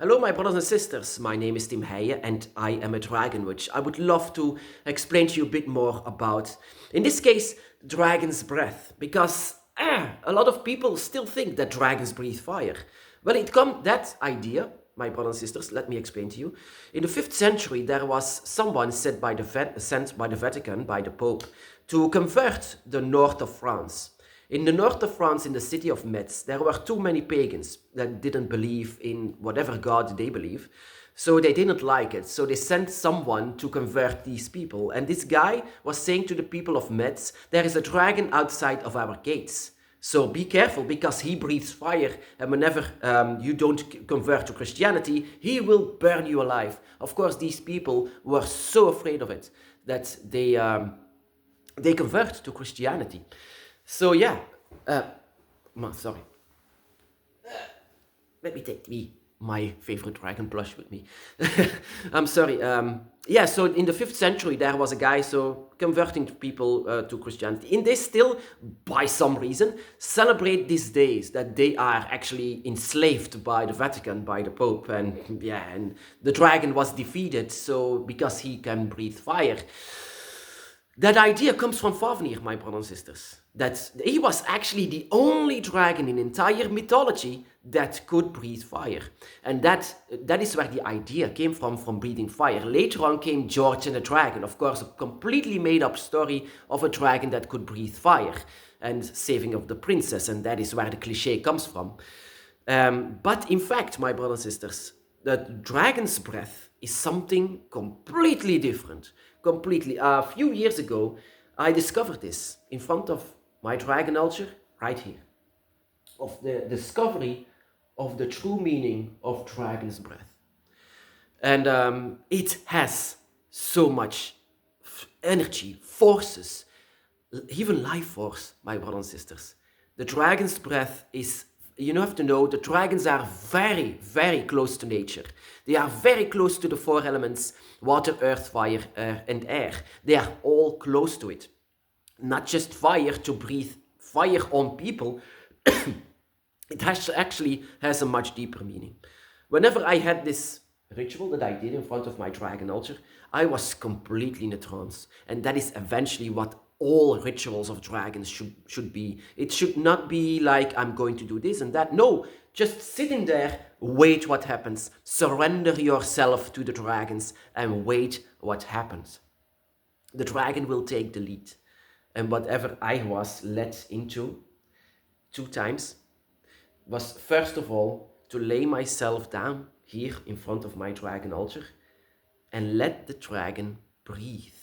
Hello, my brothers and sisters. My name is Tim Heijen and I am a dragon, which I would love to explain to you a bit more about. In this case, dragon's breath, because a lot of people still think that dragons breathe fire. Well, that idea, my brothers and sisters, let me explain to you. In the 5th century, there was someone sent by the Vatican, by the Pope, to convert the north of France. In the north of France, in the city of Metz, there were too many pagans that didn't believe in whatever god they believe. So they didn't like it. So they sent someone to convert these people. And this guy was saying to the people of Metz, there is a dragon outside of our gates. So be careful, because he breathes fire, and whenever you don't convert to Christianity, he will burn you alive. Of course, these people were so afraid of it that they convert to Christianity. So yeah, sorry. Let me take my favorite dragon plush with me. I'm sorry. Yeah, so in the 5th century there was a guy converting people to Christianity. In this still, by some reason, celebrate these days that they are actually enslaved by the Vatican, by the Pope, and the dragon was defeated. So because he can breathe fire. That idea comes from Fafnir, my brothers and sisters. That he was actually the only dragon in entire mythology that could breathe fire. And that is where the idea came from breathing fire. Later on came George and the Dragon, of course, a completely made up story of a dragon that could breathe fire and saving of the princess, and that is where the cliché comes from. But in fact, my brothers and sisters, the dragon's breath is something completely different. Completely. A few years ago, I discovered this in front of my dragon altar, right here, of the discovery of the true meaning of dragon's breath. And it has so much energy, forces, even life force, my brothers and sisters. The dragon's breath is, you have to know, the dragons are very, very close to nature. They are very close to the 4 elements, water, earth, fire, and air. They are all close to it. Not just fire to breathe fire on people. It actually has a much deeper meaning. Whenever I had this ritual that I did in front of my dragon altar, I was completely in a trance. And that is eventually what all rituals of dragons should be. It should not be like, I'm going to do this and that. No, just sitting there, wait what happens. Surrender yourself to the dragons and wait what happens. The dragon will take the lead. And whatever I was led into 2 times was, first of all, to lay myself down here in front of my dragon altar and let the dragon breathe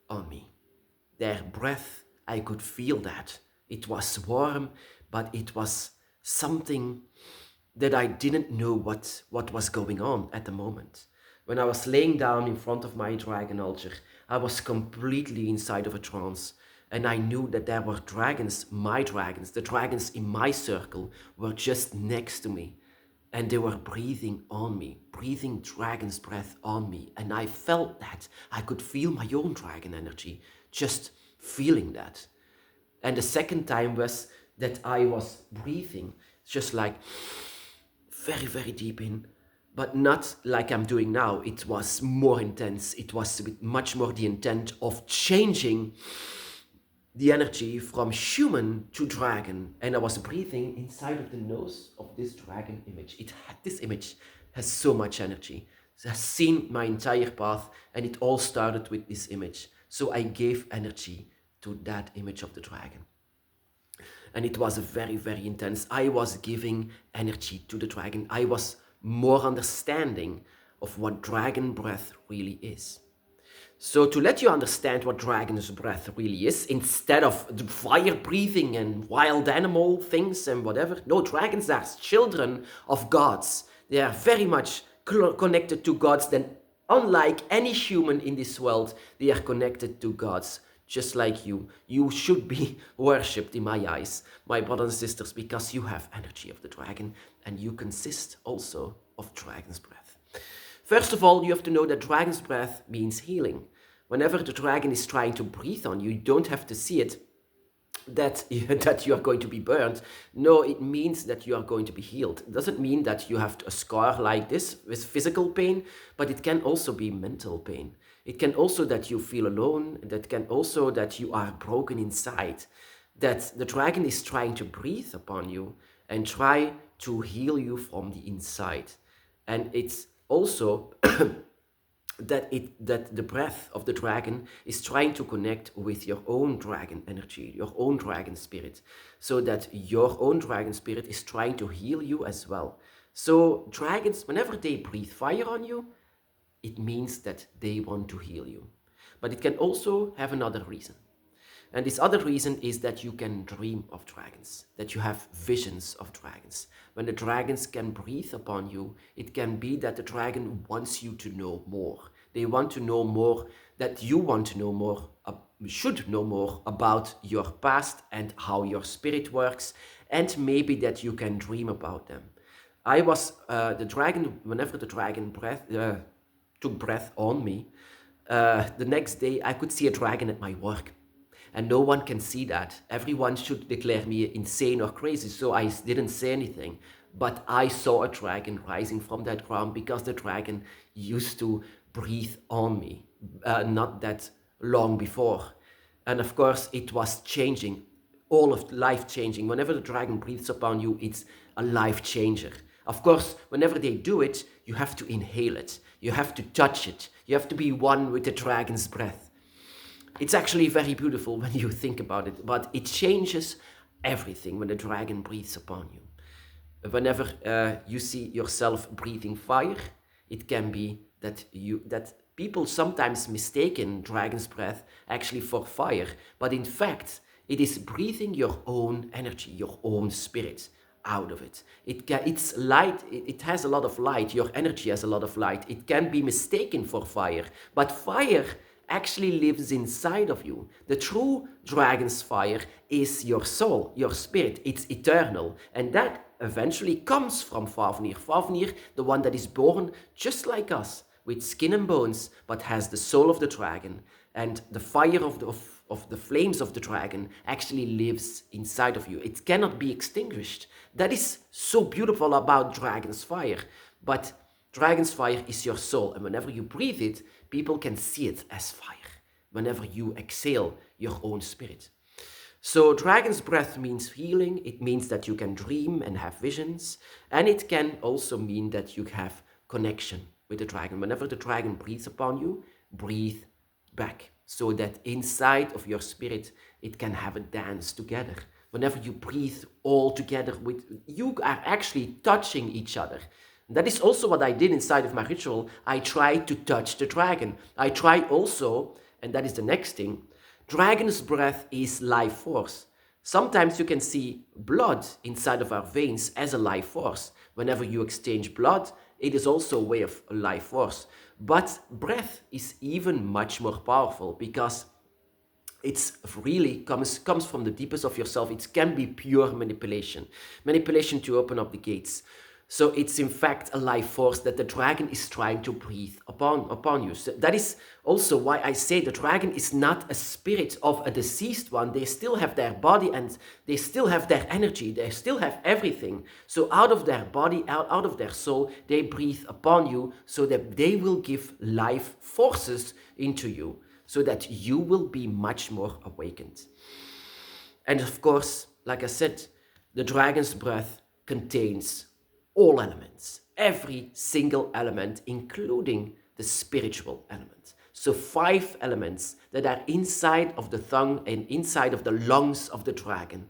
on me. Their breath, I could feel that. It was warm, but it was something that I didn't know what was going on at the moment. When I was laying down in front of my dragon altar, I was completely inside of a trance. And I knew that there were dragons, my dragons, the dragons in my circle were just next to me. And they were breathing on me, breathing dragon's breath on me. And I felt that. I could feel my own dragon energy, just feeling that. And the second time was that I was breathing, just like very, very deep in, but not like I'm doing now. It was more intense. It was much more the intent of changing the energy from human to dragon, and I was breathing inside of the nose of this dragon image. This image has so much energy. It has seen my entire path, and it all started with this image. So I gave energy to that image of the dragon. And it was very, very intense. I was giving energy to the dragon. I was more understanding of what dragon breath really is. So to let you understand what dragon's breath really is, instead of the fire breathing and wild animal things and whatever, no, dragons are children of gods. They are very much connected to gods. Then, unlike any human in this world, they are connected to gods, just like you. You should be worshipped in my eyes, my brothers and sisters, because you have energy of the dragon and you consist also of dragon's breath. First of all, you have to know that dragon's breath means healing. Whenever the dragon is trying to breathe on you, you don't have to see it. that that you are going to be burned. No, it means that you are going to be healed. It doesn't mean that you have a scar like this with physical pain, but it can also be mental pain. It can also that you feel alone. That can also that you are broken inside. That the dragon is trying to breathe upon you and try to heal you from the inside. And it's also that the breath of the dragon is trying to connect with your own dragon energy, your own dragon spirit, so that your own dragon spirit is trying to heal you as well. So dragons, whenever they breathe fire on you, it means that they want to heal you. But it can also have another reason. And this other reason is that you can dream of dragons, that you have visions of dragons. When the dragons can breathe upon you, it can be that the dragon wants you to know more. They want to know more, that you want to know more, should know more about your past and how your spirit works, and maybe that you can dream about them. I was, the dragon, whenever the dragon took breath on me, the next day I could see a dragon at my work. And no one can see that. Everyone should declare me insane or crazy, so I didn't say anything. But I saw a dragon rising from that ground because the dragon used to breathe on me, not that long before. And of course, it was changing, all of life changing. Whenever the dragon breathes upon you, it's a life changer. Of course, whenever they do it, you have to inhale it. You have to touch it. You have to be one with the dragon's breath. It's actually very beautiful when you think about it, but it changes everything when the dragon breathes upon you. Whenever you see yourself breathing fire, it can be that people sometimes mistaken dragon's breath actually for fire, but in fact, it is breathing your own energy, your own spirit out of it. It's light, it has a lot of light, your energy has a lot of light. It can be mistaken for fire, but fire actually lives inside of you. The true dragon's fire is your soul, your spirit. It's eternal. And that eventually comes from Fafnir. Fafnir, the one that is born just like us, with skin and bones, but has the soul of the dragon. And the fire of the flames of the dragon actually lives inside of you. It cannot be extinguished. That is so beautiful about dragon's fire. But dragon's fire is your soul. And whenever you breathe it, people can see it as fire. Whenever you exhale your own spirit. So dragon's breath means healing. It means that you can dream and have visions. And it can also mean that you have connection with the dragon. Whenever the dragon breathes upon you, breathe back. So that inside of your spirit, it can have a dance together. Whenever you breathe all together, you are actually touching each other. That is also what I did inside of my ritual. I tried to touch the dragon. I tried also, and that is the next thing, dragon's breath is life force. Sometimes you can see blood inside of our veins as a life force. Whenever you exchange blood, it is also a way of a life force. But breath is even much more powerful because it's really comes from the deepest of yourself. It can be pure manipulation to open up the gates. So it's in fact a life force that the dragon is trying to breathe upon you. So that is also why I say the dragon is not a spirit of a deceased one. They still have their body and they still have their energy. They still have everything. So out of their body, out of their soul, they breathe upon you so that they will give life forces into you so that you will be much more awakened. And of course, like I said, the dragon's breath contains all elements, every single element, including the spiritual element. So 5 elements that are inside of the tongue and inside of the lungs of the dragon.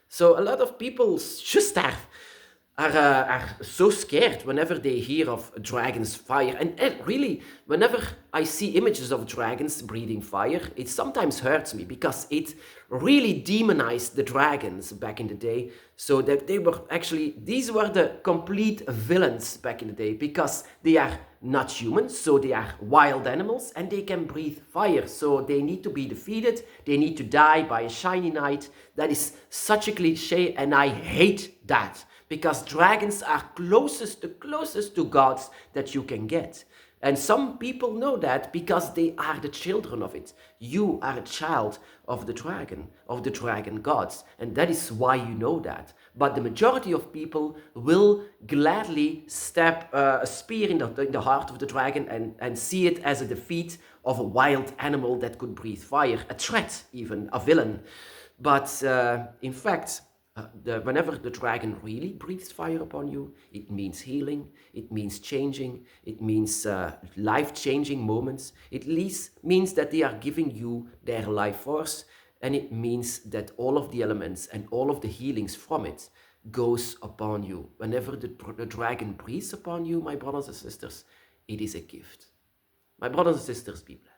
So a lot of people just are so scared whenever they hear of dragon's fire. And really, whenever I see images of dragons breathing fire, it sometimes hurts me because it really demonized the dragons back in the day. So that these were the complete villains back in the day because they are not humans, so they are wild animals and they can breathe fire. So they need to be defeated. They need to die by a shiny night. That is such a cliche and I hate that. Because dragons are the closest to gods that you can get. And some people know that because they are the children of it. You are a child of the dragon gods. And that is why you know that. But the majority of people will gladly stab a spear in the heart of the dragon and see it as a defeat of a wild animal that could breathe fire, a threat even, a villain. But in fact, whenever the dragon really breathes fire upon you, it means healing, it means changing, it means life-changing moments. It means that they are giving you their life force, and it means that all of the elements and all of the healings from it goes upon you. Whenever the dragon breathes upon you, my brothers and sisters, it is a gift. My brothers and sisters, be blessed.